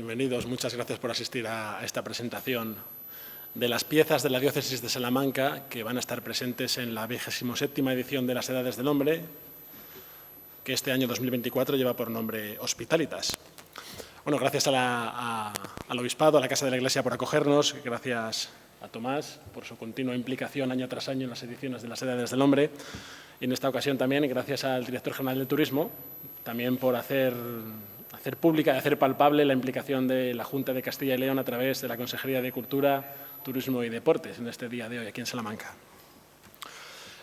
Bienvenidos, muchas gracias por asistir a esta presentación de las piezas de la Diócesis de Salamanca que van a estar presentes en la 27ª edición de las Edades del Hombre, que este año 2024 lleva por nombre Hospitalitas. Bueno, gracias al Obispado, a la Casa de la Iglesia por acogernos, gracias a Tomás por su continua implicación año tras año en las ediciones de las Edades del Hombre, y en esta ocasión también, y gracias al Director General de Turismo, también por hacer pública y hacer palpable la implicación de la Junta de Castilla y León a través de la Consejería de Cultura, Turismo y Deportes en este día de hoy aquí en Salamanca.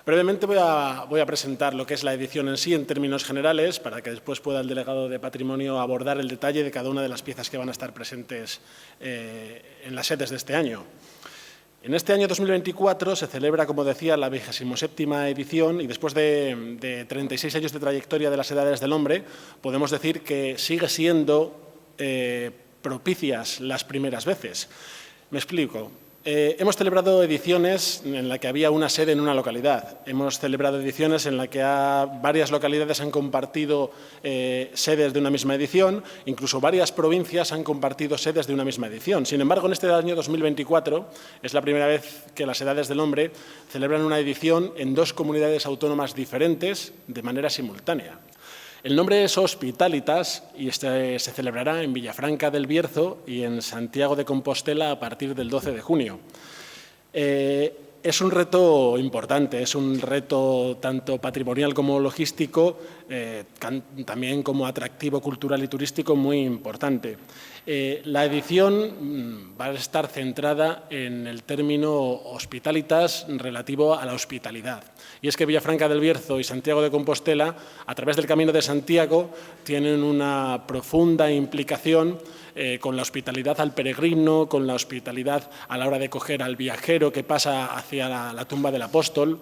Brevemente voy a presentar lo que es la edición en sí en términos generales para que después pueda el delegado de Patrimonio abordar el detalle de cada una de las piezas que van a estar presentes en las sedes de este año. En este año 2024 se celebra, como decía, la 27ª edición y después de 36 años de trayectoria de las Edades del Hombre, podemos decir que sigue siendo propicias las primeras veces. Me explico. Hemos celebrado ediciones en las que había una sede en una localidad. Hemos celebrado ediciones en las que varias localidades han compartido sedes de una misma edición, incluso varias provincias han compartido sedes de una misma edición. Sin embargo, en este año 2024 es la primera vez que las Edades del Hombre celebran una edición en dos comunidades autónomas diferentes de manera simultánea. El nombre es Hospitalitas y se celebrará en Villafranca del Bierzo y en Santiago de Compostela a partir del 12 de junio. Es un reto importante, es un reto tanto patrimonial como logístico, también como atractivo cultural y turístico muy importante. La edición va a estar centrada en el término Hospitalitas relativo a la hospitalidad. Y es que Villafranca del Bierzo y Santiago de Compostela, a través del Camino de Santiago, tienen una profunda implicación con la hospitalidad al peregrino, con la hospitalidad a la hora de coger al viajero que pasa hacia la tumba del apóstol.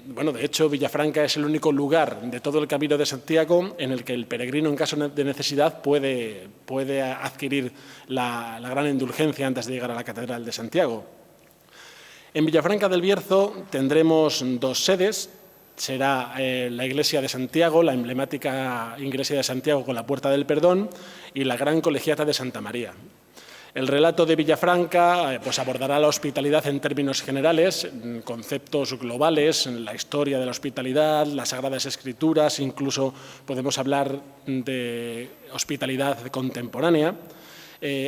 Bueno, de hecho, Villafranca es el único lugar de todo el Camino de Santiago en el que el peregrino, en caso de necesidad, puede adquirir la gran indulgencia antes de llegar a la Catedral de Santiago. En Villafranca del Bierzo tendremos dos sedes. Será la Iglesia de Santiago, la emblemática Iglesia de Santiago con la Puerta del Perdón, y la Gran Colegiata de Santa María. El relato de Villafranca abordará la hospitalidad en términos generales, conceptos globales, la historia de la hospitalidad, las Sagradas Escrituras, incluso podemos hablar de hospitalidad contemporánea,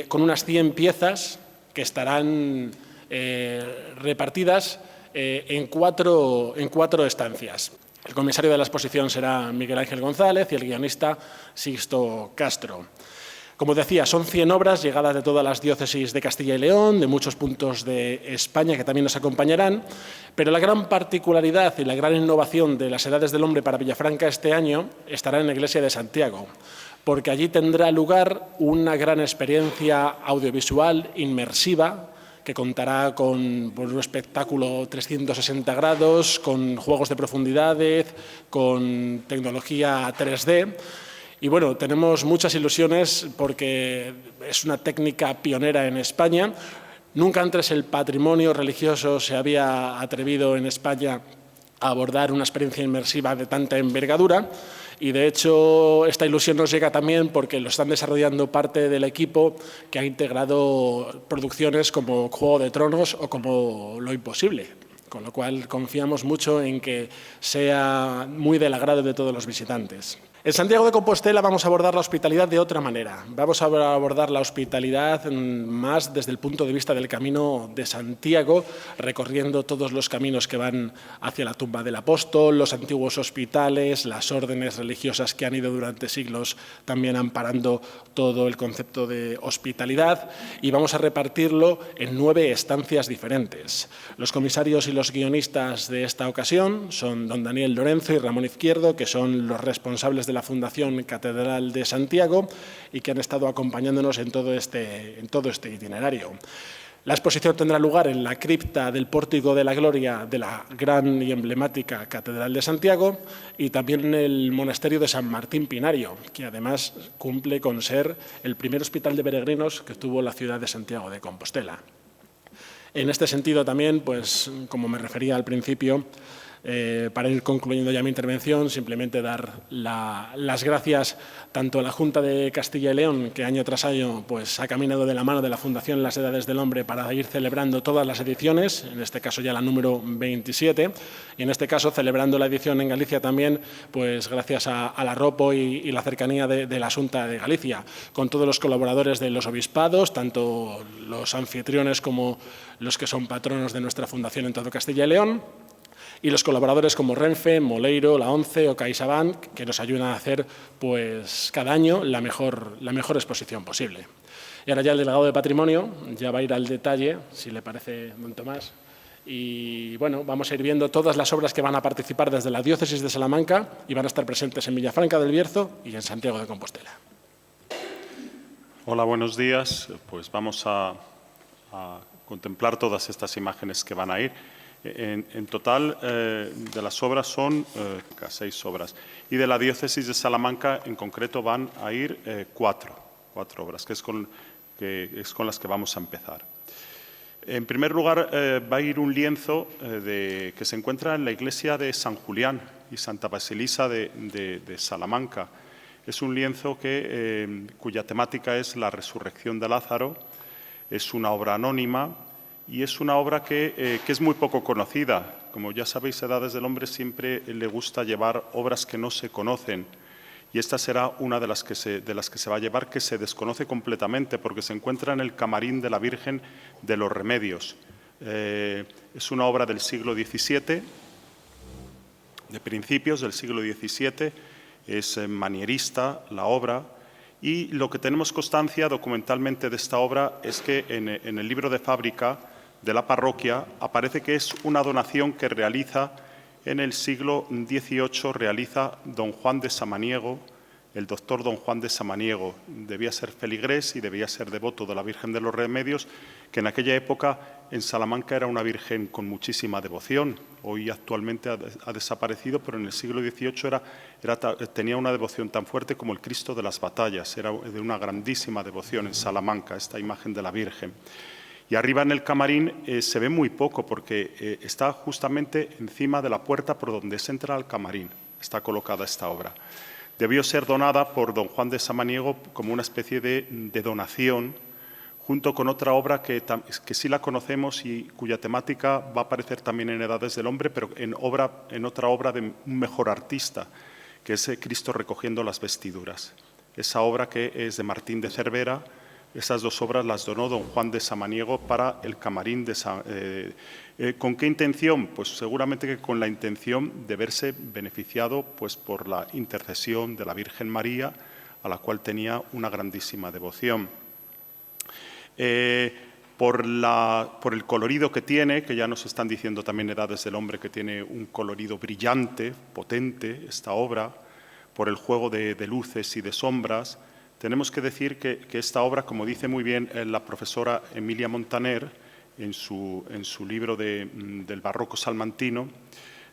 con unas 100 piezas que estarán repartidas en cuatro estancias. El comisario de la exposición será Miguel Ángel González y el guionista Sixto Castro. Como decía, son 100 obras llegadas de todas las diócesis de Castilla y León, de muchos puntos de España que también nos acompañarán, pero la gran particularidad y la gran innovación de las Edades del Hombre para Villafranca este año estará en la Iglesia de Santiago, porque allí tendrá lugar una gran experiencia audiovisual inmersiva que contará con un espectáculo 360 grados, con juegos de profundidades, con tecnología 3D. Y bueno, tenemos muchas ilusiones porque es una técnica pionera en España. Nunca antes el patrimonio religioso se había atrevido en España a abordar una experiencia inmersiva de tanta envergadura. Y, de hecho, esta ilusión nos llega también porque lo están desarrollando parte del equipo que ha integrado producciones como Juego de Tronos o como Lo Imposible, con lo cual confiamos mucho en que sea muy del agrado de todos los visitantes. En Santiago de Compostela vamos a abordar la hospitalidad de otra manera. Vamos a abordar la hospitalidad más desde el punto de vista del Camino de Santiago, recorriendo todos los caminos que van hacia la tumba del apóstol, los antiguos hospitales, las órdenes religiosas que han ido durante siglos también amparando todo el concepto de hospitalidad, y vamos a repartirlo en 9 estancias diferentes. Los comisarios y los guionistas de esta ocasión son don Daniel Lorenzo y Ramón Izquierdo, que son los responsables de la Fundación Catedral de Santiago y que han estado acompañándonos en todo este itinerario. La exposición tendrá lugar en la cripta del Pórtico de la Gloria de la gran y emblemática Catedral de Santiago y también en el Monasterio de San Martín Pinario, que además cumple con ser el primer hospital de peregrinos que tuvo la ciudad de Santiago de Compostela. En este sentido también, pues, como me refería al principio, Para ir concluyendo ya mi intervención, simplemente dar las gracias tanto a la Junta de Castilla y León, que año tras año pues, ha caminado de la mano de la Fundación Las Edades del Hombre para ir celebrando todas las ediciones, en este caso ya la número 27, y en este caso celebrando la edición en Galicia también, pues gracias a la ROPO y la cercanía de la Xunta de Galicia, con todos los colaboradores de los obispados, tanto los anfitriones como los que son patronos de nuestra fundación en todo Castilla y León, y los colaboradores como Renfe, Moleiro, la ONCE o CaixaBank, que nos ayudan a hacer pues, cada año la mejor exposición posible. Y ahora ya el delegado de Patrimonio ya va a ir al detalle, si le parece, don Tomás. Y bueno, vamos a ir viendo todas las obras que van a participar desde la Diócesis de Salamanca y van a estar presentes en Villafranca del Bierzo y en Santiago de Compostela. Hola, buenos días. Pues vamos a contemplar todas estas imágenes que van a ir. En total, de las obras son 6 obras. Y de la Diócesis de Salamanca, en concreto, van a ir 4 obras, que es con las que vamos a empezar. En primer lugar, va a ir un lienzo que se encuentra en la iglesia de San Julián y Santa Basilisa de Salamanca. Es un lienzo cuya temática es la resurrección de Lázaro. Es una obra anónima y es una obra que es muy poco conocida. Como ya sabéis, Edades del Hombre siempre le gusta llevar obras que no se conocen. Y esta será una de las que se va a llevar, que se desconoce completamente, porque se encuentra en el camarín de la Virgen de los Remedios. Es una obra del siglo XVII, de principios del siglo XVII, es manierista la obra, y lo que tenemos constancia documentalmente de esta obra es que en el libro de fábrica de la parroquia aparece que es una donación que realiza en el siglo XVIII, realiza don Juan de Samaniego, el doctor don Juan de Samaniego. Debía ser feligrés y debía ser devoto de la Virgen de los Remedios, que en aquella época en Salamanca era una virgen con muchísima devoción. Hoy actualmente ha desaparecido, pero en el siglo XVIII tenía una devoción tan fuerte como el Cristo de las Batallas. Era de una grandísima devoción en Salamanca, esta imagen de la Virgen. Y arriba en el camarín se ve muy poco, porque está justamente encima de la puerta por donde se entra al camarín. Está colocada esta obra. Debió ser donada por don Juan de Samaniego como una especie de donación, junto con otra obra que sí la conocemos y cuya temática va a aparecer también en Edades del Hombre, pero en otra obra de un mejor artista, que es Cristo recogiendo las vestiduras. Esa obra, que es de Martín de Cervera, esas 2 obras las donó don Juan de Samaniego para el camarín de ¿con qué intención? Pues seguramente que con la intención de verse beneficiado pues, por la intercesión de la Virgen María, a la cual tenía una grandísima devoción. Por el colorido que tiene, que ya nos están diciendo también Edades del Hombre, que tiene un colorido brillante, potente, esta obra, por el juego de luces y de sombras. Tenemos que decir que esta obra, como dice muy bien la profesora Emilia Montaner en su libro del barroco salmantino,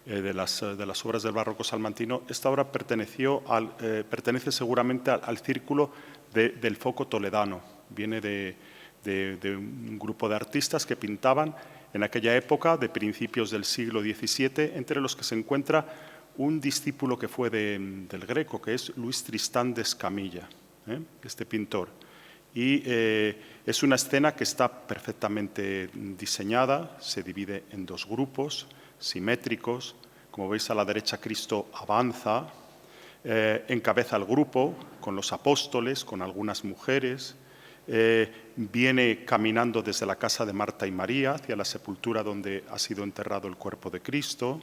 de las obras del barroco salmantino, esta obra pertenece seguramente al círculo del foco toledano. Viene de un grupo de artistas que pintaban en aquella época, de principios del siglo XVII, entre los que se encuentra un discípulo que fue del Greco, que es Luis Tristán de Escamilla. Este pintor. Y es una escena que está perfectamente diseñada, se divide en 2 grupos simétricos. Como veis, a la derecha Cristo avanza, encabeza el grupo con los apóstoles, con algunas mujeres, viene caminando desde la casa de Marta y María hacia la sepultura donde ha sido enterrado el cuerpo de Cristo,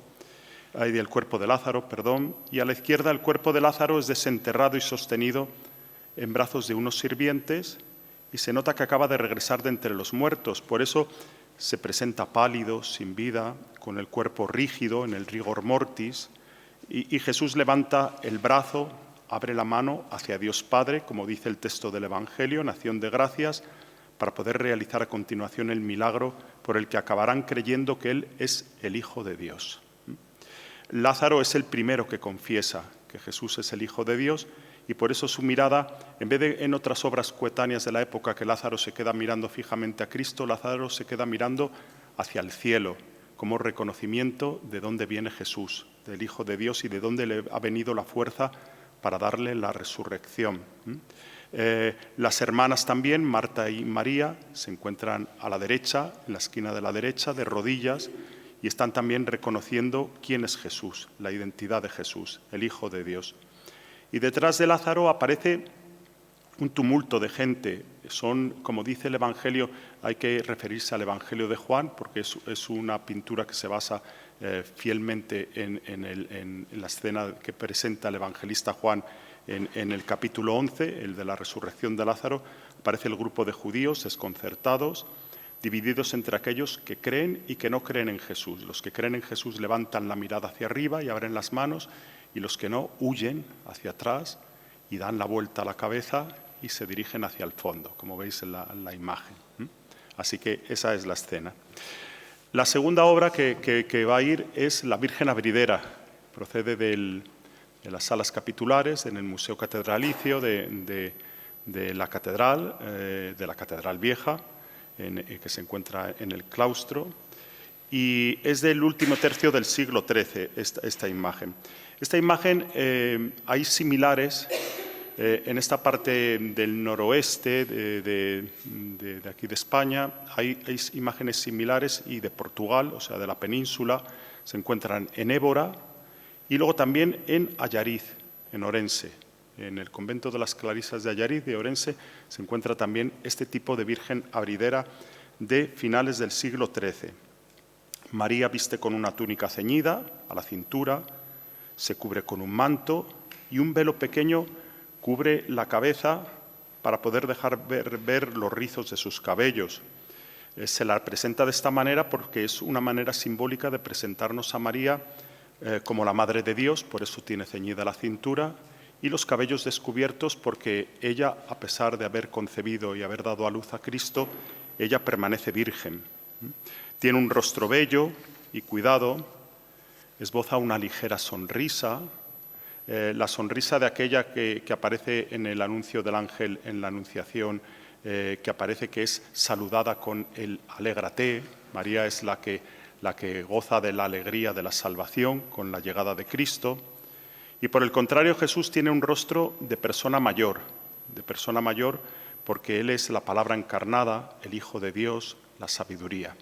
del cuerpo de Lázaro, perdón, y a la izquierda el cuerpo de Lázaro es desenterrado y sostenido en brazos de unos sirvientes, y se nota que acaba de regresar de entre los muertos. Por eso se presenta pálido, sin vida, con el cuerpo rígido, en el rigor mortis, y Jesús levanta el brazo, abre la mano hacia Dios Padre, como dice el texto del Evangelio, en acción de gracias, para poder realizar a continuación el milagro por el que acabarán creyendo que Él es el Hijo de Dios. Lázaro es el primero que confiesa que Jesús es el Hijo de Dios, y por eso su mirada, en vez de en otras obras coetáneas de la época que Lázaro se queda mirando fijamente a Cristo, Lázaro se queda mirando hacia el cielo, como reconocimiento de dónde viene Jesús, del Hijo de Dios, y de dónde le ha venido la fuerza para darle la resurrección. Las hermanas también, Marta y María, se encuentran a la derecha, en la esquina de la derecha, de rodillas, y están también reconociendo quién es Jesús, la identidad de Jesús, el Hijo de Dios. Y detrás de Lázaro aparece un tumulto de gente. Son, como dice el Evangelio, hay que referirse al Evangelio de Juan, porque es una pintura que se basa fielmente en la escena que presenta el evangelista Juan en el capítulo 11, el de la resurrección de Lázaro. Aparece el grupo de judíos desconcertados, divididos entre aquellos que creen y que no creen en Jesús. Los que creen en Jesús levantan la mirada hacia arriba y abren las manos, y los que no huyen hacia atrás y dan la vuelta a la cabeza y se dirigen hacia el fondo, como veis en la imagen. Así que esa es la escena. La segunda obra que va a ir es La Virgen Abridera. Procede de las salas capitulares en el Museo Catedralicio de la Catedral Vieja, que se encuentra en el claustro, y es del último tercio del siglo XIII esta imagen. Esta imagen hay similares en esta parte del noroeste de aquí de España. Hay imágenes similares, y de Portugal, o sea, de la península, se encuentran en Évora y luego también en Allariz, en Orense. En el convento de las Clarisas de Allariz, de Orense, se encuentra también este tipo de Virgen Abridera de finales del siglo XIII. María viste con una túnica ceñida a la cintura, se cubre con un manto, y un velo pequeño cubre la cabeza para poder dejar ver los rizos de sus cabellos. Se la presenta de esta manera porque es una manera simbólica de presentarnos a María como la Madre de Dios, por eso tiene ceñida la cintura, y los cabellos descubiertos porque ella, a pesar de haber concebido y haber dado a luz a Cristo, ella permanece virgen. Tiene un rostro bello y cuidado, esboza una ligera sonrisa, la sonrisa de aquella que aparece en el anuncio del ángel en la Anunciación, que aparece que es saludada con el alégrate. María es la que goza de la alegría de la salvación con la llegada de Cristo. Y por el contrario, Jesús tiene un rostro de persona mayor porque Él es la palabra encarnada, el Hijo de Dios, la sabiduría.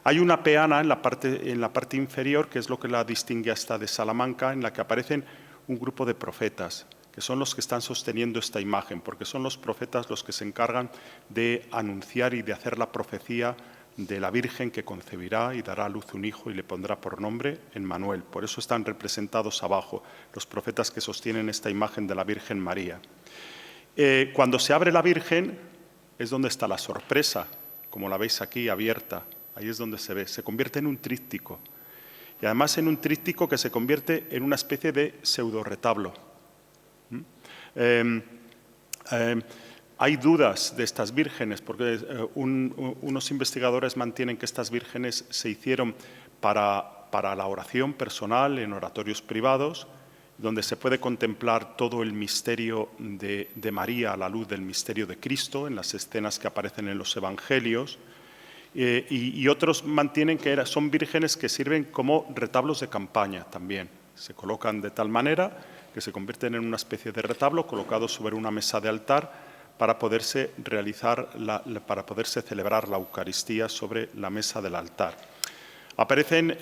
Hay una peana en la parte inferior, que es lo que la distingue hasta de Salamanca, en la que aparecen un grupo de profetas, que son los que están sosteniendo esta imagen, porque son los profetas los que se encargan de anunciar y de hacer la profecía de la Virgen que concebirá y dará a luz un hijo y le pondrá por nombre Emmanuel. Por eso están representados abajo los profetas que sostienen esta imagen de la Virgen María. Cuando se abre la Virgen es donde está la sorpresa, como la veis aquí abierta. Ahí es donde se ve, se convierte en un tríptico. Y además en un tríptico que se convierte en una especie de pseudo-retablo. Hay dudas de estas vírgenes, porque unos investigadores mantienen que estas vírgenes se hicieron para la oración personal en oratorios privados, donde se puede contemplar todo el misterio de María a la luz del misterio de Cristo, en las escenas que aparecen en los evangelios. Y otros mantienen que son vírgenes que sirven como retablos de campaña también. Se colocan de tal manera que se convierten en una especie de retablo colocado sobre una mesa de altar para poderse celebrar la Eucaristía sobre la mesa del altar. Aparecen,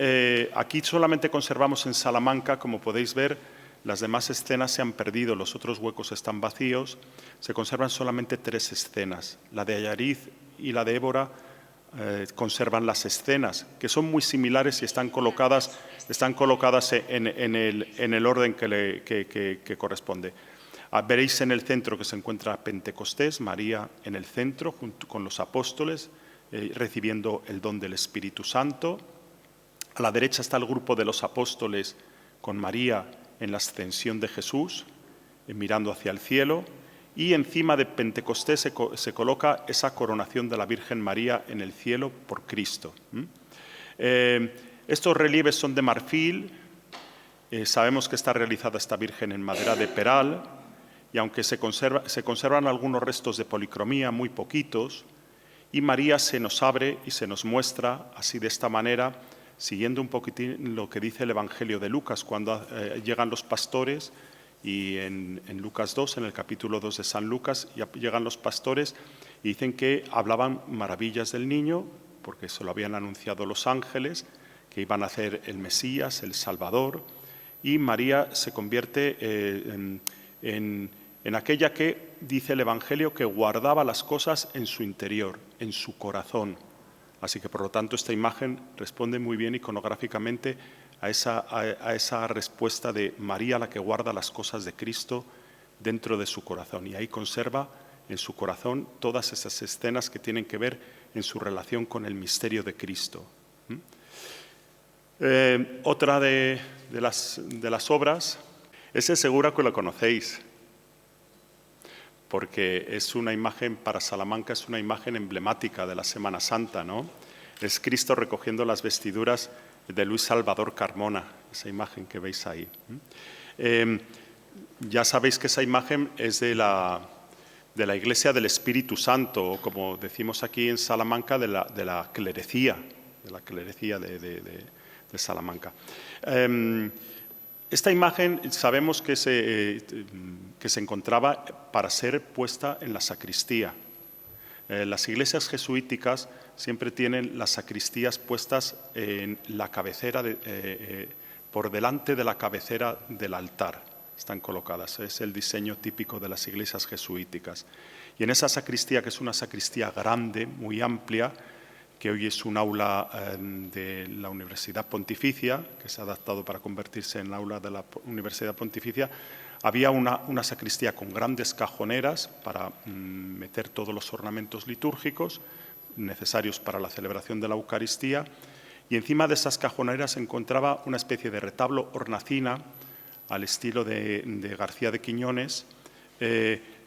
aquí solamente conservamos en Salamanca, como podéis ver, las demás escenas se han perdido, los otros huecos están vacíos, se conservan solamente 3 escenas. La de Allariz y la de Évora conservan las escenas, que son muy similares y están colocadas en el orden que corresponde. Veréis en el centro que se encuentra Pentecostés, María en el centro, junto con los apóstoles, recibiendo el don del Espíritu Santo. A la derecha está el grupo de los apóstoles con María en la ascensión de Jesús, mirando hacia el cielo. Y encima de Pentecostés se coloca esa coronación de la Virgen María en el cielo por Cristo. Estos relieves son de marfil. Sabemos que está realizada esta Virgen en madera de peral, y aunque se conservan algunos restos de policromía, muy poquitos, y María se nos abre y se nos muestra así de esta manera siguiendo un poquitín lo que dice el Evangelio de Lucas, cuando llegan los pastores, y en Lucas 2, en el capítulo 2 de San Lucas, llegan los pastores y dicen que hablaban maravillas del niño, porque se lo habían anunciado los ángeles, que iban a hacer el Mesías, el Salvador, y María se convierte en aquella que, dice el Evangelio, que guardaba las cosas en su interior, en su corazón. Así que, por lo tanto, esta imagen responde muy bien iconográficamente a esa respuesta de María, la que guarda las cosas de Cristo dentro de su corazón. Y ahí conserva en su corazón todas esas escenas que tienen que ver en su relación con el misterio de Cristo. Otra de las obras, ese seguro que lo conocéis, porque es una imagen, para Salamanca es una imagen emblemática de la Semana Santa, ¿no? Es Cristo recogiendo las vestiduras de Luis Salvador Carmona, esa imagen que veis ahí. Ya sabéis que esa imagen es de la Iglesia del Espíritu Santo, o como decimos aquí en Salamanca, de la clerecía de Salamanca. Esta imagen sabemos que se encontraba para ser puesta en la sacristía. Las iglesias jesuíticas siempre tienen las sacristías puestas en la cabecera, por delante de la cabecera del altar. Están colocadas, es el diseño típico de las iglesias jesuíticas. Y en esa sacristía, que es una sacristía grande, muy amplia, que hoy es un aula de la Universidad Pontificia, que se ha adaptado para convertirse en el aula de la Universidad Pontificia, había una sacristía con grandes cajoneras para meter todos los ornamentos litúrgicos necesarios para la celebración de la Eucaristía, y encima de esas cajoneras se encontraba una especie de retablo hornacina al estilo de García de Quiñones,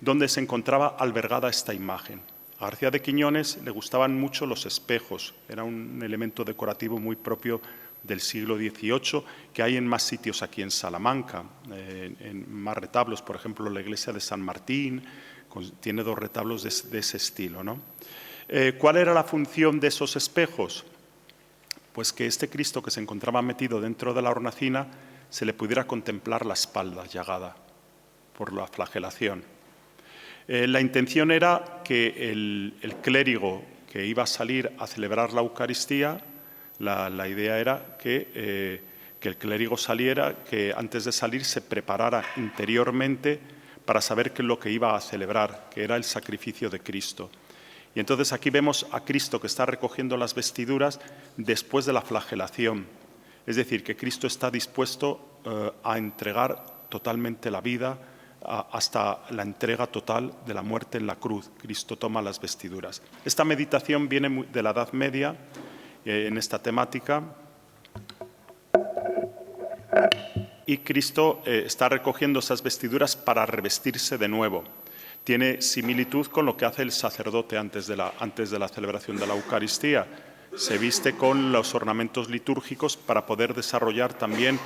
donde se encontraba albergada esta imagen. A García de Quiñones le gustaban mucho los espejos, era un elemento decorativo muy propio del siglo XVIII, que hay en más sitios aquí en Salamanca, en más retablos, por ejemplo, la iglesia de San Martín tiene 2 retablos de ese estilo, ¿no? ¿Cuál era la función de esos espejos? Pues que este Cristo que se encontraba metido dentro de la hornacina se le pudiera contemplar la espalda llagada por la flagelación. La intención era que el clérigo que iba a salir a celebrar la Eucaristía, la idea era que el clérigo saliera, que antes de salir se preparara interiormente para saber qué es lo que iba a celebrar, que era el sacrificio de Cristo. Y entonces aquí vemos a Cristo que está recogiendo las vestiduras después de la flagelación. Es decir, que Cristo está dispuesto a entregar totalmente la vida hasta la entrega total de la muerte en la cruz. Cristo toma las vestiduras. Esta meditación viene de la Edad Media en esta temática. Y Cristo está recogiendo esas vestiduras para revestirse de nuevo. Tiene similitud con lo que hace el sacerdote antes de la celebración de la Eucaristía. Se viste con los ornamentos litúrgicos para poder desarrollar también,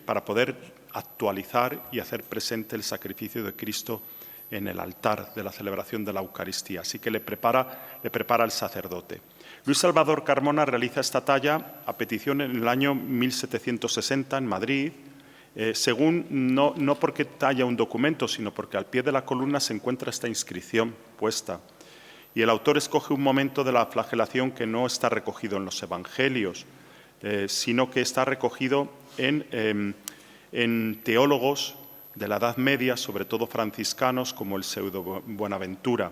para poder actualizar y hacer presente el sacrificio de Cristo en el altar de la celebración de la Eucaristía. Así que le prepara el sacerdote. Luis Salvador Carmona realiza esta talla a petición en el año 1760 en Madrid, según no porque talla un documento, sino porque al pie de la columna se encuentra esta inscripción puesta. Y el autor escoge un momento de la flagelación que no está recogido en los evangelios, sino que está recogido en teólogos de la Edad Media, sobre todo franciscanos, como el Pseudo Buenaventura.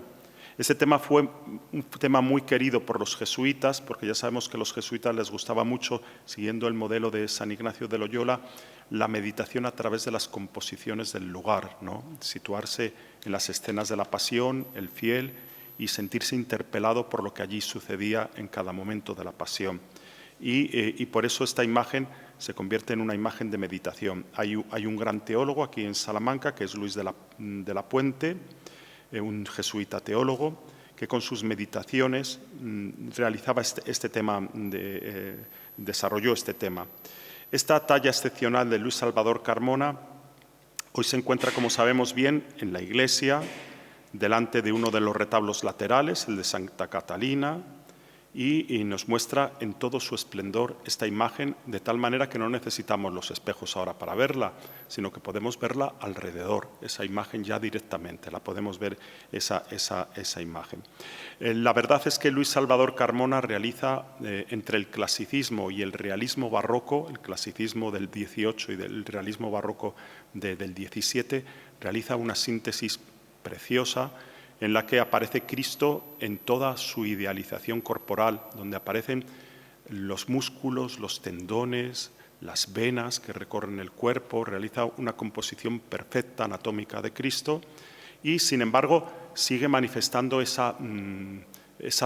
Ese tema fue un tema muy querido por los jesuitas, porque ya sabemos que a los jesuitas les gustaba mucho, siguiendo el modelo de San Ignacio de Loyola, la meditación a través de las composiciones del lugar, ¿no? Situarse en las escenas de la pasión, el fiel, y sentirse interpelado por lo que allí sucedía en cada momento de la pasión. Y por eso esta imagen se convierte en una imagen de meditación. Hay un gran teólogo aquí en Salamanca, que es Luis de la Puente, un jesuita teólogo, que con sus meditaciones realizaba este tema, desarrolló este tema. Esta talla excepcional de Luis Salvador Carmona hoy se encuentra, como sabemos bien, en la iglesia, delante de uno de los retablos laterales, el de Santa Catalina, y nos muestra en todo su esplendor esta imagen, de tal manera que no necesitamos los espejos ahora para verla, sino que podemos verla alrededor, esa imagen ya directamente, la podemos ver esa imagen. La verdad es que Luis Salvador Carmona realiza entre el clasicismo y el realismo barroco, el clasicismo del XVIII y del realismo barroco del XVII, realiza una síntesis preciosa en la que aparece Cristo en toda su idealización corporal, donde aparecen los músculos, los tendones, las venas que recorren el cuerpo, realiza una composición perfecta anatómica de Cristo y, sin embargo, sigue manifestando esa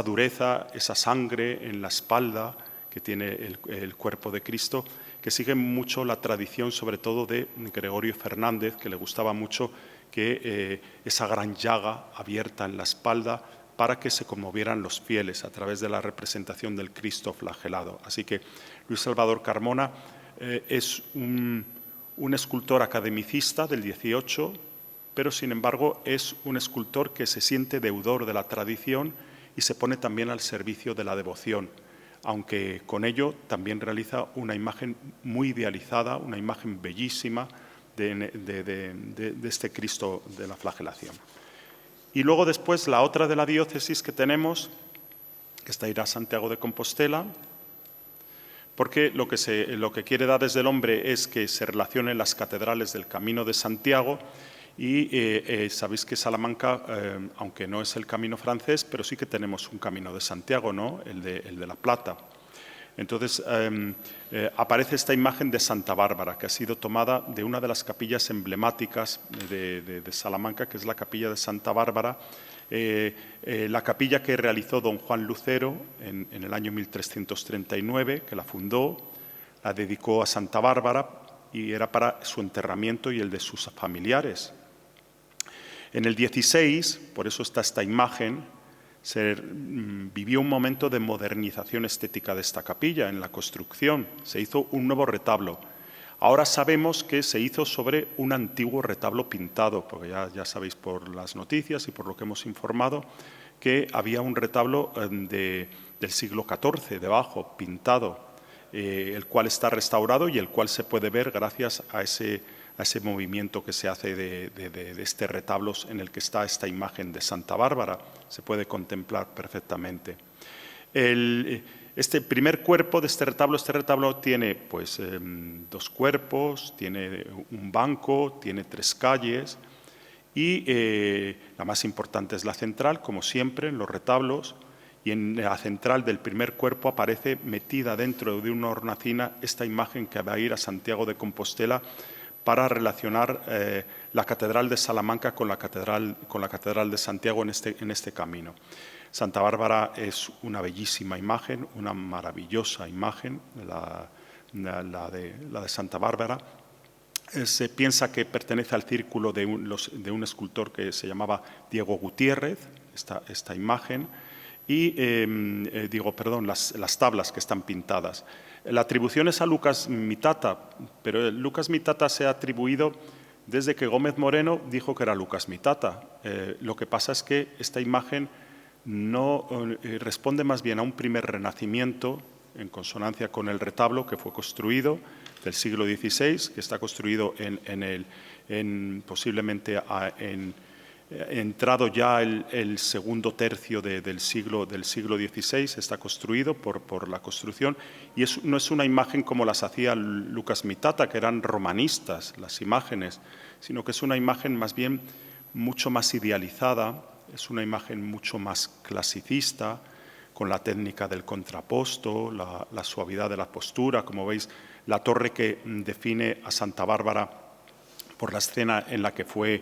dureza, esa sangre en la espalda que tiene el cuerpo de Cristo, que sigue mucho la tradición, sobre todo de Gregorio Fernández, que le gustaba mucho que esa gran llaga abierta en la espalda para que se conmovieran los fieles a través de la representación del Cristo flagelado. Así que Luis Salvador Carmona es un escultor academicista del XVIII, pero sin embargo es un escultor que se siente deudor de la tradición y se pone también al servicio de la devoción, aunque con ello también realiza una imagen muy idealizada, una imagen bellísima de este Cristo de la flagelación. Y luego después la otra de la diócesis que tenemos, que está irá a Santiago de Compostela, porque lo que quiere dar desde el hombre es que se relacionen las catedrales del Camino de Santiago y sabéis que Salamanca, aunque no es el camino francés, pero sí que tenemos un Camino de Santiago, ¿no? el de la Plata. Entonces aparece esta imagen de Santa Bárbara, que ha sido tomada de una de las capillas emblemáticas de Salamanca, que es la capilla de Santa Bárbara, la capilla que realizó don Juan Lucero en el año 1339, que la fundó, la dedicó a Santa Bárbara y era para su enterramiento y el de sus familiares. En el 16, por eso está esta imagen, se vivió un momento de modernización estética de esta capilla en la construcción. Se hizo un nuevo retablo. Ahora sabemos que se hizo sobre un antiguo retablo pintado, porque ya sabéis por las noticias y por lo que hemos informado que había un retablo del siglo XIV debajo, pintado, el cual está restaurado y el cual se puede ver gracias a ese movimiento que se hace de este retablo en el que está esta imagen de Santa Bárbara. Se puede contemplar perfectamente. Este primer cuerpo de este retablo tiene pues, 2 cuerpos, tiene un banco, tiene 3 calles y la más importante es la central, como siempre en los retablos, y en la central del primer cuerpo aparece metida dentro de una hornacina esta imagen que va a ir a Santiago de Compostela para relacionar la Catedral de Salamanca con la Catedral de Santiago en este camino. Santa Bárbara es una bellísima imagen, una maravillosa imagen, la de Santa Bárbara. Se piensa que pertenece al círculo de un escultor que se llamaba Diego Gutiérrez, esta imagen, y las tablas que están pintadas. La atribución es a Lucas Mitata, pero Lucas Mitata se ha atribuido desde que Gómez Moreno dijo que era Lucas Mitata. Lo que pasa es que esta imagen no responde más bien a un primer renacimiento en consonancia con el retablo que fue construido del siglo XVI, que está construido posiblemente entrado ya el segundo tercio del siglo XVI, está construido por la construcción, y no es una imagen como las hacía Lucas Mitata, que eran romanistas las imágenes, sino que es una imagen más bien mucho más idealizada, es una imagen mucho más clasicista, con la técnica del contraposto, la suavidad de la postura. Como veis, la torre que define a Santa Bárbara por la escena en la que fue,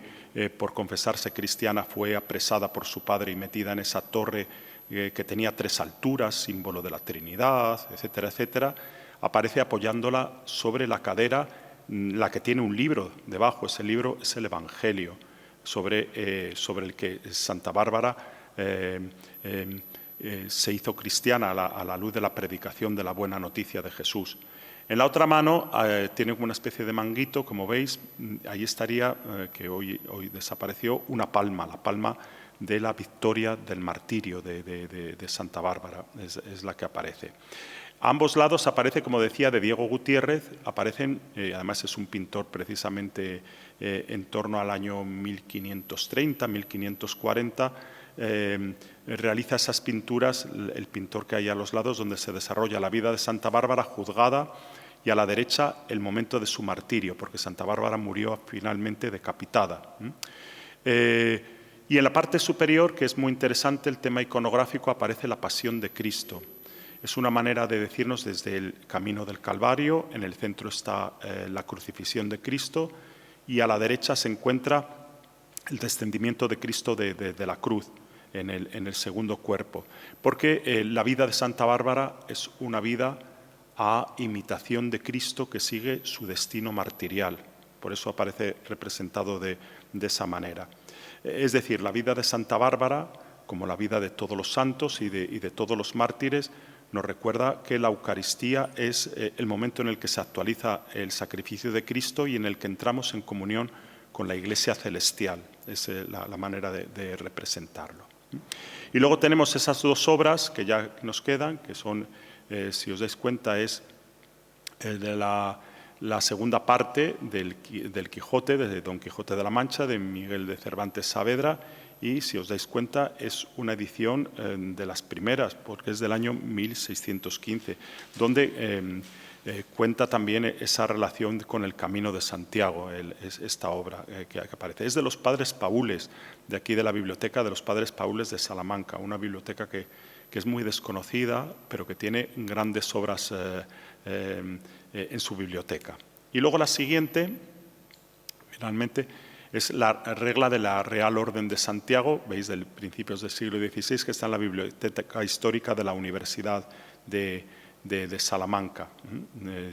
por confesarse cristiana, fue apresada por su padre y metida en esa torre que tenía 3 alturas, símbolo de la Trinidad, etcétera, etcétera, aparece apoyándola sobre la cadera, la que tiene un libro debajo. Ese libro es el Evangelio, sobre el que Santa Bárbara se hizo cristiana a la luz de la predicación de la buena noticia de Jesús. En la otra mano tiene una especie de manguito, como veis, ahí estaría, que hoy desapareció, una palma, la palma de la victoria del martirio de Santa Bárbara, es la que aparece. A ambos lados aparece, como decía, de Diego Gutiérrez, aparecen, además es un pintor precisamente en torno al año 1530, 1540, realiza esas pinturas, el pintor que hay a los lados, donde se desarrolla la vida de Santa Bárbara juzgada, y a la derecha el momento de su martirio, porque Santa Bárbara murió finalmente decapitada. Y en la parte superior, que es muy interesante, el tema iconográfico, aparece la Pasión de Cristo. Es una manera de decirnos desde el camino del Calvario, en el centro está la crucifixión de Cristo, y a la derecha se encuentra el descendimiento de Cristo de la cruz, en el segundo cuerpo. Porque la vida de Santa Bárbara es una vida a imitación de Cristo que sigue su destino martirial. Por eso aparece representado de esa manera. Es decir, la vida de Santa Bárbara, como la vida de todos los santos y de todos los mártires, nos recuerda que la Eucaristía es el momento en el que se actualiza el sacrificio de Cristo y en el que entramos en comunión con la Iglesia celestial. Es la manera de representarlo. Y luego tenemos esas dos obras que ya nos quedan, que son, si os dais cuenta, es de la segunda parte del Quijote, de Don Quijote de la Mancha, de Miguel de Cervantes Saavedra, y si os dais cuenta es una edición de las primeras, porque es del año 1615, donde cuenta también esa relación con el Camino de Santiago, esta obra que aparece. Es de los Padres Paules, de aquí de la biblioteca de los Padres Paules de Salamanca, una biblioteca que es muy desconocida, pero que tiene grandes obras en su biblioteca. Y luego la siguiente, finalmente, es la regla de la Real Orden de Santiago, veis, de principios del siglo XVI, que está en la Biblioteca Histórica de la Universidad de Salamanca.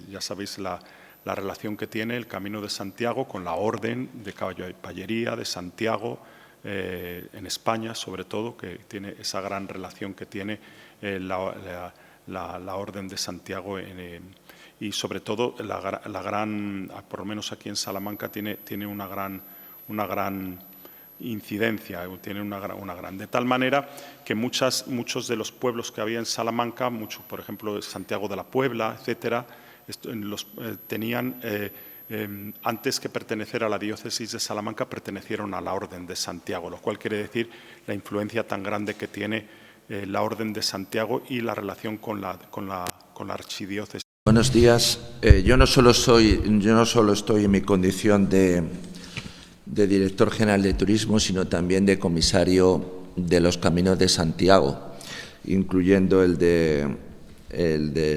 Ya sabéis la relación que tiene el Camino de Santiago con la Orden de Caballería de Santiago en España, sobre todo, que tiene esa gran relación que tiene la Orden de Santiago y sobre todo la gran, por lo menos aquí en Salamanca, tiene una gran incidencia, tiene una gran, de tal manera que muchos de los pueblos que había en Salamanca, por ejemplo Santiago de la Puebla, etcétera, tenían antes que pertenecer a la diócesis de Salamanca, pertenecieron a la Orden de Santiago, lo cual quiere decir la influencia tan grande que tiene la Orden de Santiago y la relación con la archidiócesis. Buenos días. Yo no solo estoy en mi condición de director general de turismo, sino también de comisario de los Caminos de Santiago, incluyendo el de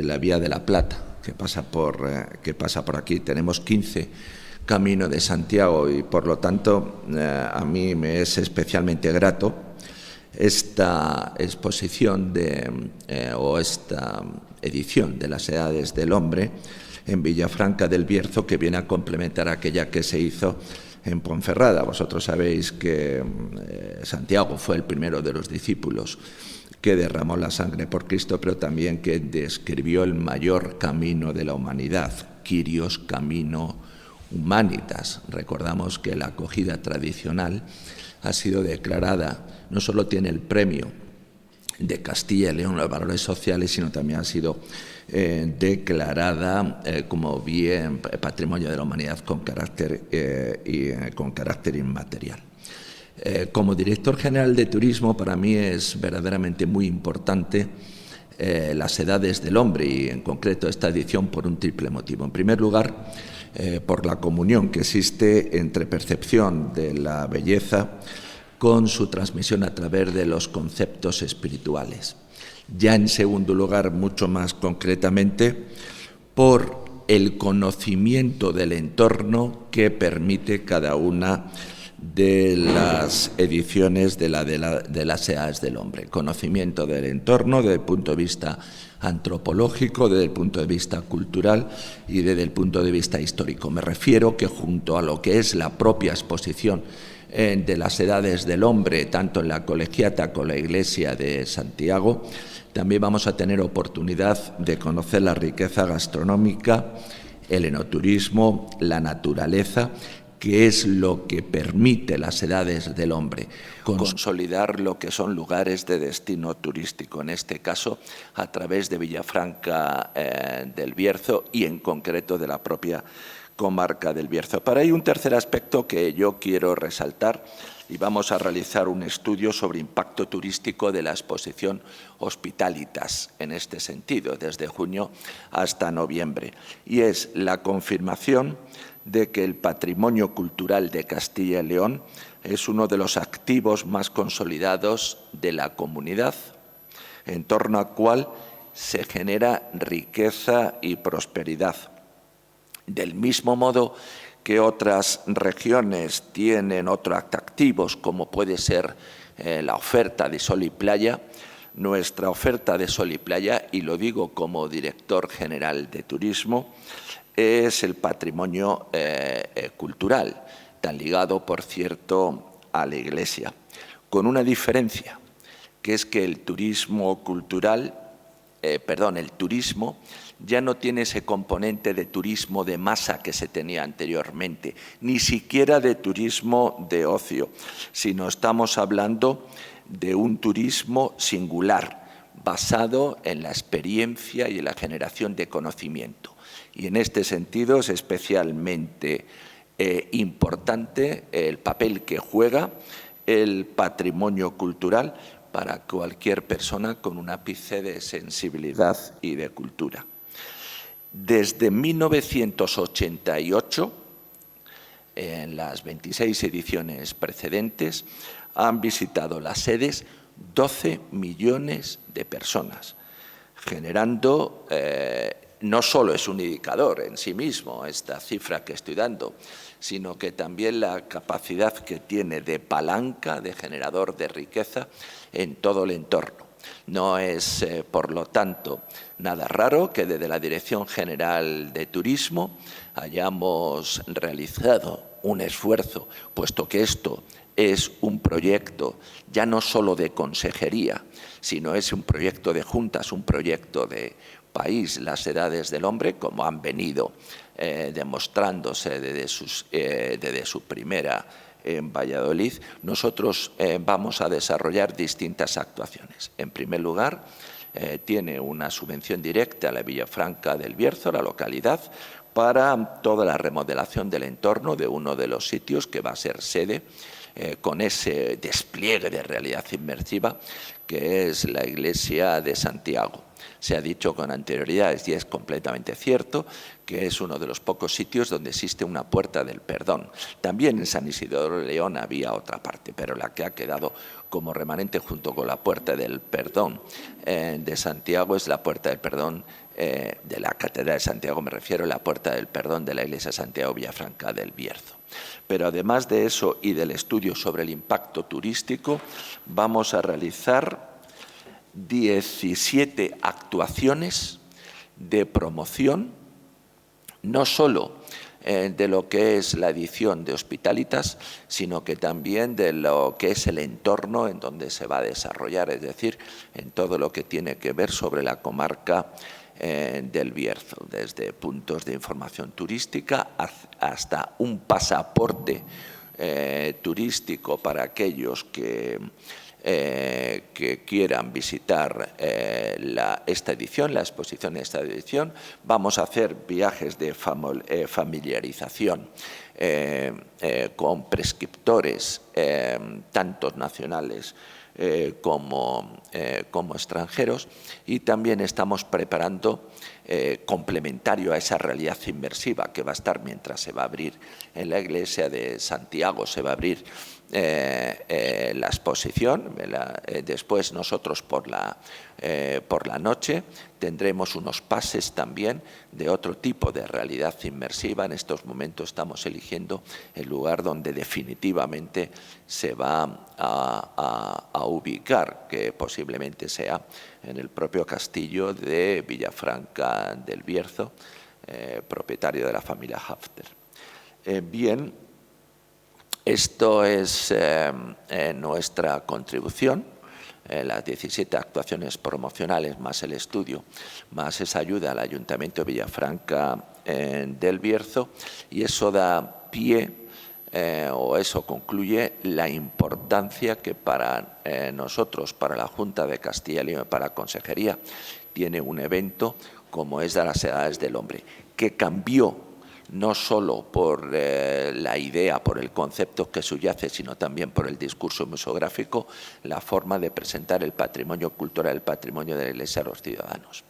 la Vía de la Plata, que pasa por aquí. Tenemos 15 Caminos de Santiago y, por lo tanto, a mí me es especialmente grato esta exposición o esta edición de las Edades del Hombre en Villafranca del Bierzo, que viene a complementar aquella que se hizo en Ponferrada. Vosotros sabéis que Santiago fue el primero de los discípulos que derramó la sangre por Cristo, pero también que describió el mayor camino de la humanidad, Kyrios Camino Humanitas. Recordamos que la acogida tradicional ha sido declarada, no solo tiene el premio de Castilla y León, los valores sociales, sino también ha sido declarada como bien patrimonio de la humanidad con carácter inmaterial. Como director general de turismo, para mí es verdaderamente muy importante las Edades del Hombre y, en concreto, esta edición por un triple motivo. En primer lugar, por la comunión que existe entre percepción de la belleza con su transmisión a través de los conceptos espirituales. Ya en segundo lugar, mucho más concretamente, por el conocimiento del entorno que permite cada una de las ediciones de las Edades del Hombre. Conocimiento del entorno desde el punto de vista antropológico, desde el punto de vista cultural y desde el punto de vista histórico. Me refiero que, junto a lo que es la propia exposición de las Edades del Hombre, tanto en la Colegiata como en la Iglesia de Santiago, también vamos a tener oportunidad de conocer la riqueza gastronómica, el enoturismo, la naturaleza, que es lo que permite las edades del hombre, consolidar lo que son lugares de destino turístico, en este caso a través de Villafranca del Bierzo y en concreto de la propia comarca del Bierzo. Pero hay un tercer aspecto que yo quiero resaltar y vamos a realizar un estudio sobre impacto turístico de la exposición Hospitalitas en este sentido, desde junio hasta noviembre, y es la confirmación de que el patrimonio cultural de Castilla y León es uno de los activos más consolidados de la comunidad, en torno al cual se genera riqueza y prosperidad. Del mismo modo que otras regiones tienen otros atractivos, como puede ser la oferta de sol y playa, nuestra oferta de sol y playa, y lo digo como director general de turismo, es el patrimonio cultural, tan ligado, por cierto, a la Iglesia, con una diferencia, que es que el turismo cultural, el turismo ya no tiene ese componente de turismo de masa que se tenía anteriormente, ni siquiera de turismo de ocio, sino estamos hablando de un turismo singular, basado en la experiencia y en la generación de conocimiento. Y en este sentido es especialmente importante el papel que juega el patrimonio cultural para cualquier persona con un ápice de sensibilidad y de cultura. Desde 1988, en las 26 ediciones precedentes, han visitado las sedes 12 millones de personas, generando, no solo es un indicador en sí mismo esta cifra que estoy dando, sino que también la capacidad que tiene de palanca, de generador de riqueza en todo el entorno. No es, por lo tanto, nada raro que desde la Dirección General de Turismo hayamos realizado un esfuerzo, puesto que esto es un proyecto ya no solo de consejería, sino es un proyecto de juntas, un proyecto de país, las edades del hombre, como han venido demostrándose desde su primera en Valladolid. Nosotros vamos a desarrollar distintas actuaciones. En primer lugar, tiene una subvención directa a la Villafranca del Bierzo, la localidad, para toda la remodelación del entorno de uno de los sitios que va a ser sede con ese despliegue de realidad inmersiva que es la Iglesia de Santiago. Se ha dicho con anterioridad, y es completamente cierto, que es uno de los pocos sitios donde existe una puerta del perdón. También en San Isidoro de León había otra parte, pero la que ha quedado como remanente junto con la puerta del perdón de Santiago es la puerta del perdón de la Catedral de Santiago, me refiero a la puerta del perdón de la Iglesia de Santiago Villafranca del Bierzo. Pero además de eso y del estudio sobre el impacto turístico, vamos a realizar 17 actuaciones de promoción, no solo de lo que es la edición de Hospitalitas, sino que también de lo que es el entorno en donde se va a desarrollar, es decir, en todo lo que tiene que ver sobre la comarca del Bierzo, desde puntos de información turística hasta un pasaporte turístico para aquellos que quieran visitar esta edición, la exposición de esta edición. Vamos a hacer viajes de familiarización con prescriptores, tanto nacionales como extranjeros, y también estamos preparando, complementario a esa realidad inmersiva que va a estar mientras se va a abrir en la Iglesia de Santiago, se va a abrir la exposición. Después nosotros por la noche tendremos unos pases también de otro tipo de realidad inmersiva. En estos momentos estamos eligiendo el lugar donde definitivamente se va a ubicar, que posiblemente sea en el propio castillo de Villafranca del Bierzo, propietario de la familia Hafter. Bien, esto es nuestra contribución, las 17 actuaciones promocionales más el estudio, más esa ayuda al Ayuntamiento de Villafranca del Bierzo, y eso da pie o eso concluye la importancia que para nosotros, para la Junta de Castilla y León, para la Consejería, tiene un evento como es de las Edades del Hombre, que cambió no solo por la idea, por el concepto que subyace, sino también por el discurso museográfico, la forma de presentar el patrimonio cultural, el patrimonio de la Iglesia a los ciudadanos.